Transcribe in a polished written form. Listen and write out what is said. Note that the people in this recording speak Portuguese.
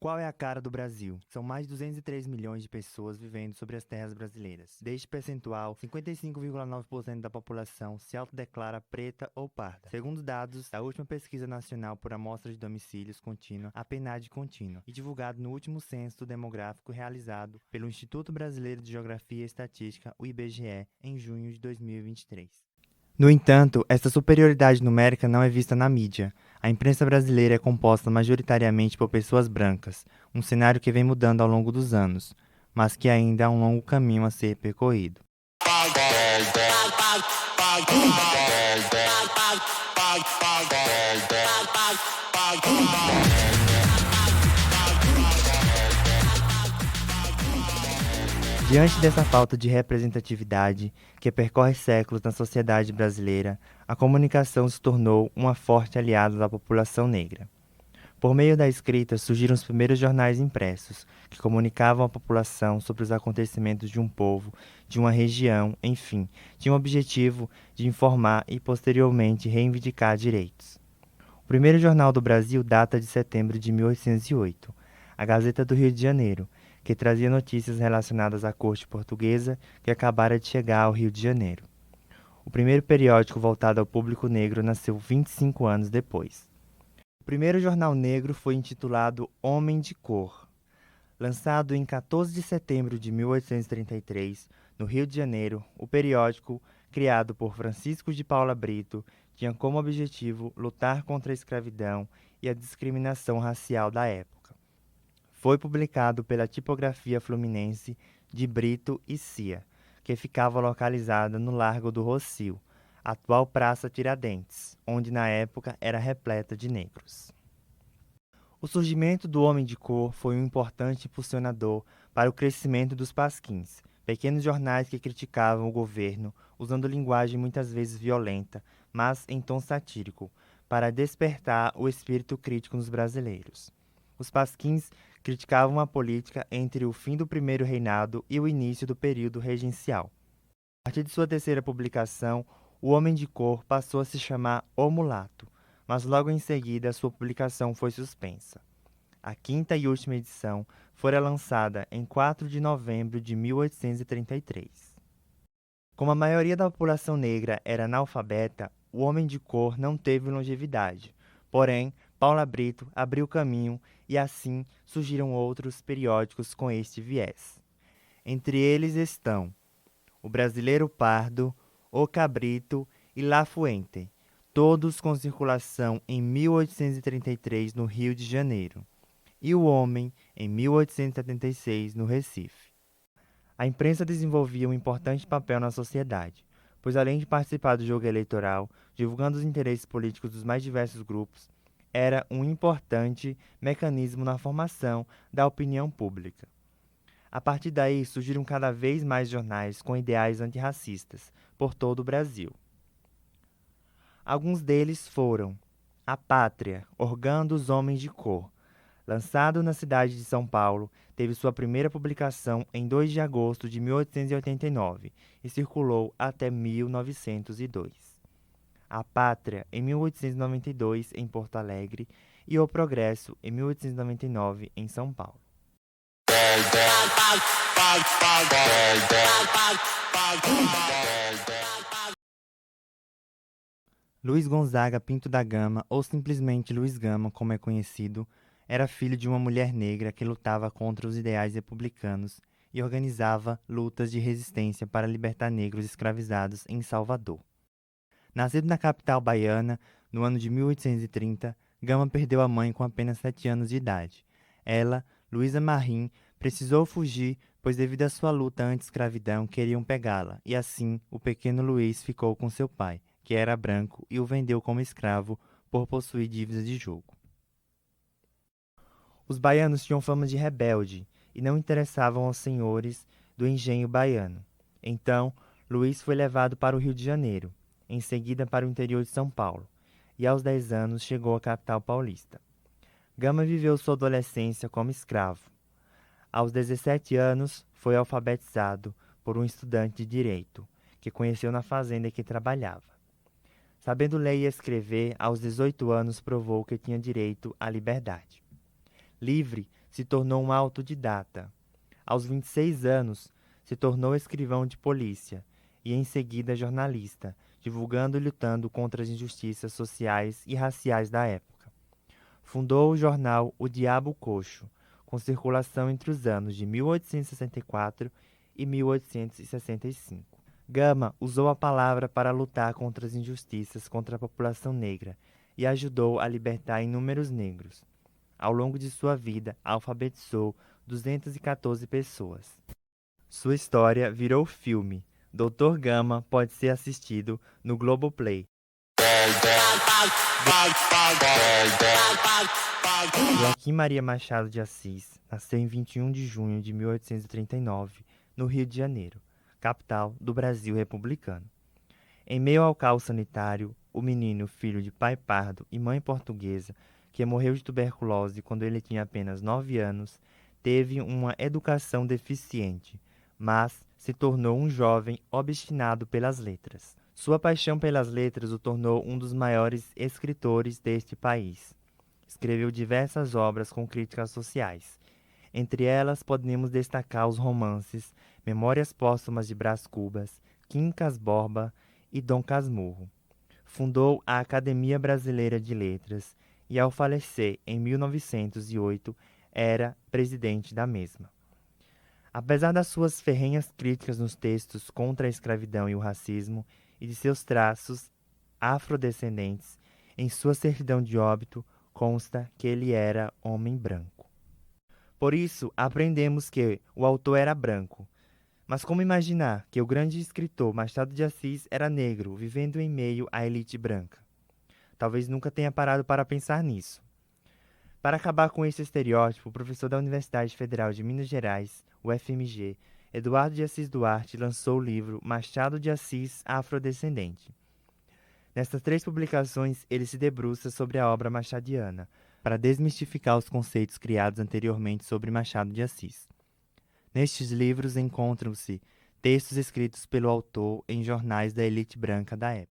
Qual é a cara do Brasil? São mais de 203 milhões de pessoas vivendo sobre as terras brasileiras. Deste percentual, 55,9% da população se autodeclara preta ou parda. Segundo dados da última pesquisa nacional por amostra de domicílios contínua, a PNAD contínua, e divulgado no último censo demográfico realizado pelo Instituto Brasileiro de Geografia e Estatística, o IBGE, em junho de 2023. No entanto, esta superioridade numérica não é vista na mídia. A imprensa brasileira é composta majoritariamente por pessoas brancas, um cenário que vem mudando ao longo dos anos, mas que ainda há um longo caminho a ser percorrido. Diante dessa falta de representatividade que percorre séculos na sociedade brasileira, a comunicação se tornou uma forte aliada da população negra. Por meio da escrita surgiram os primeiros jornais impressos, que comunicavam à população sobre os acontecimentos de um povo, de uma região, enfim, tinham o objetivo de informar e posteriormente reivindicar direitos. O primeiro jornal do Brasil data de setembro de 1808, a Gazeta do Rio de Janeiro, que trazia notícias relacionadas à corte portuguesa que acabara de chegar ao Rio de Janeiro. O primeiro periódico voltado ao público negro nasceu 25 anos depois. O primeiro jornal negro foi intitulado Homem de Cor. Lançado em 14 de setembro de 1833, no Rio de Janeiro, o periódico, criado por Francisco de Paula Brito, tinha como objetivo lutar contra a escravidão e a discriminação racial da época. Foi publicado pela Tipografia Fluminense de Brito e Cia, que ficava localizada no Largo do Rocio, atual Praça Tiradentes, onde na época era repleta de negros. O surgimento do Homem de Cor foi um importante impulsionador para o crescimento dos pasquins, pequenos jornais que criticavam o governo, usando linguagem muitas vezes violenta, mas em tom satírico, para despertar o espírito crítico nos brasileiros. Os pasquins criticavam a política entre o fim do primeiro reinado e o início do período regencial. A partir de sua terceira publicação, O Homem de Cor passou a se chamar O Mulato, mas logo em seguida sua publicação foi suspensa. A quinta e última edição fora lançada em 4 de novembro de 1833. Como a maioria da população negra era analfabeta, O Homem de Cor não teve longevidade. Porém, Paula Brito abriu caminho e assim surgiram outros periódicos com este viés. Entre eles estão O Brasileiro Pardo, O Cabrito e La Fuente, todos com circulação em 1833 no Rio de Janeiro, e O Homem em 1876 no Recife. A imprensa desenvolvia um importante papel na sociedade, pois além de participar do jogo eleitoral, divulgando os interesses políticos dos mais diversos grupos, era um importante mecanismo na formação da opinião pública. A partir daí surgiram cada vez mais jornais com ideais antirracistas por todo o Brasil. Alguns deles foram A Pátria, Orgando os Homens de Cor, lançado na cidade de São Paulo, teve sua primeira publicação em 2 de agosto de 1889 e circulou até 1902. A Pátria, em 1892, em Porto Alegre, e O Progresso, em 1899, em São Paulo. Luiz Gonzaga Pinto da Gama, ou simplesmente Luiz Gama, como é conhecido, era filho de uma mulher negra que lutava contra os ideais republicanos e organizava lutas de resistência para libertar negros escravizados em Salvador. Nascido na capital baiana, no ano de 1830, Gama perdeu a mãe com apenas 7 anos de idade. Ela, Luísa Marim, precisou fugir, pois devido à sua luta anti-escravidão queriam pegá-la, e assim o pequeno Luiz ficou com seu pai, que era branco, e o vendeu como escravo por possuir dívidas de jogo. Os baianos tinham fama de rebelde e não interessavam aos senhores do engenho baiano. Então, Luiz foi levado para o Rio de Janeiro, em seguida para o interior de São Paulo, e aos 10 anos chegou à capital paulista. Gama viveu sua adolescência como escravo. Aos 17 anos, foi alfabetizado por um estudante de direito, que conheceu na fazenda em que trabalhava. Sabendo ler e escrever, aos 18 anos provou que tinha direito à liberdade. Livre, se tornou um autodidata. Aos 26 anos, se tornou escrivão de polícia e, em seguida, jornalista, divulgando e lutando contra as injustiças sociais e raciais da época. Fundou o jornal O Diabo Coxo, com circulação entre os anos de 1864 e 1865. Gama usou a palavra para lutar contra as injustiças contra a população negra e ajudou a libertar inúmeros negros. Ao longo de sua vida, alfabetizou 214 pessoas. Sua história virou filme. Dr. Gama pode ser assistido no Globoplay. Joaquim Maria Machado de Assis nasceu em 21 de junho de 1839, no Rio de Janeiro, capital do Brasil republicano. Em meio ao caos sanitário, o menino, filho de pai pardo e mãe portuguesa, que morreu de tuberculose quando ele tinha apenas 9 anos, teve uma educação deficiente, mas se tornou um jovem obstinado pelas letras. Sua paixão pelas letras o tornou um dos maiores escritores deste país. Escreveu diversas obras com críticas sociais. Entre elas, podemos destacar os romances Memórias Póstumas de Brás Cubas, Quincas Borba e Dom Casmurro. Fundou a Academia Brasileira de Letras e, ao falecer em 1908, era presidente da mesma. Apesar das suas ferrenhas críticas nos textos contra a escravidão e o racismo e de seus traços afrodescendentes, em sua certidão de óbito consta que ele era homem branco. Por isso, aprendemos que o autor era branco. Mas como imaginar que o grande escritor Machado de Assis era negro, vivendo em meio à elite branca? Talvez nunca tenha parado para pensar nisso. Para acabar com esse estereótipo, o professor da Universidade Federal de Minas Gerais, UFMG, Eduardo de Assis Duarte, lançou o livro Machado de Assis Afrodescendente. Nestas 3 publicações, ele se debruça sobre a obra machadiana, para desmistificar os conceitos criados anteriormente sobre Machado de Assis. Nestes livros encontram-se textos escritos pelo autor em jornais da elite branca da época.